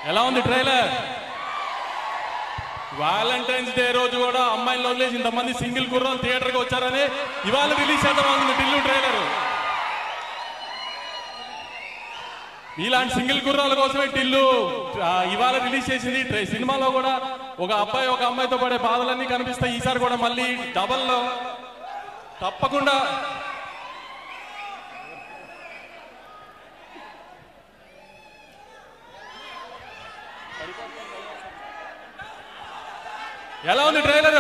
ఎలా ఉంది trailer? Valentine's day రోజు కూడా అమ్మాయిలు వదిలేసి ఇంతమంది సింగిల్ కుర్రాలు థియేటర్కి వచ్చారని ఇవాళ రిలీజ్ చేద్దాం అనుకుంది టిల్లు ట్రైలర్. ఇలాంటి సింగిల్ కుర్రాల కోసమే టిల్లు ఇవాళ రిలీజ్ చేసింది. సినిమాలో కూడా ఒక అబ్బాయి ఒక అమ్మాయితో పడే బాధలన్నీ కనిపిస్తాయి. ఈసారి కూడా మళ్ళీ డబల్లో తప్పకుండా ఎలా ఉంది ట్రైలర్?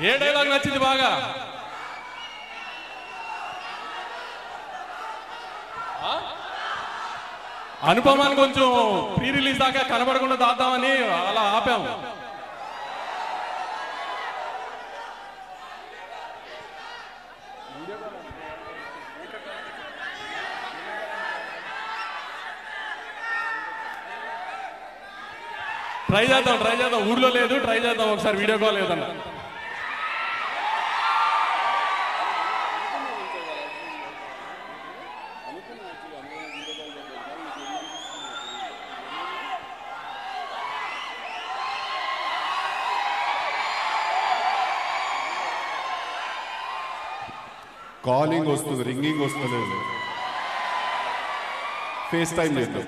ఏ డైలాగ్ నచ్చింది బాగా? అనుపమాన్ని కొంచెం ప్రీ రిలీజ్ దాకా కనబడకుండా దాద్దామని అలా ఆపాము. ట్రై చేద్దాం. ఊర్లో లేదు, ట్రై చేద్దాం ఒకసారి వీడియో కాల్ లేదన్నా. కాలింగ్ వస్తుంది, రింగింగ్ వస్తలేదు. ఫేస్ టైం లేదు.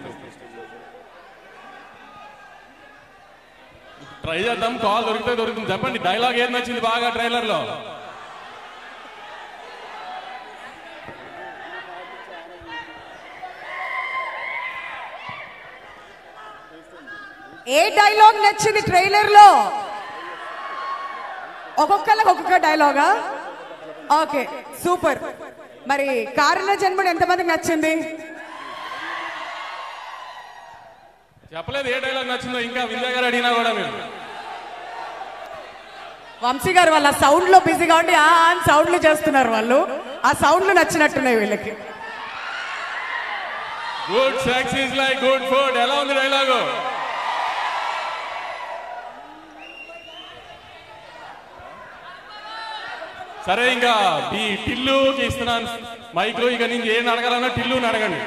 ట్రై చేద్దాం, కాల్ దొరుకుతుంది. చెప్పండి డైలాగ్ ఏది నచ్చింది బాగా ట్రైలర్ లో? ఏ డైలాగ్ నచ్చింది ట్రైలర్ లో? ఒక్కొక్కరికి ఒక్కొక్క డైలాగా? Okay, super. మరి కారణ జన్ముడు ఎంతమందికి నచ్చింది? చెప్పలేదు ఏ డైలాగ్ నచ్చిందో. ఇంకా విజయ్ గారు అడిగినా కూడా మీరు వంశీ గారు వాళ్ళ సౌండ్ లో బిజీగా ఉండి సౌండ్లు చేస్తున్నారు వాళ్ళు. ఆ సౌండ్లు నచ్చినట్టున్నాయి వీళ్ళకి. Good sex is like good food. ఎలా ఉంది డైలాగు? సరే, ఇంకా ఈ టిల్లుకి ఇస్తున్నాను మైక్లో. ఇక నేను ఏం అడగాలన్నా టిల్లుని అడగండి.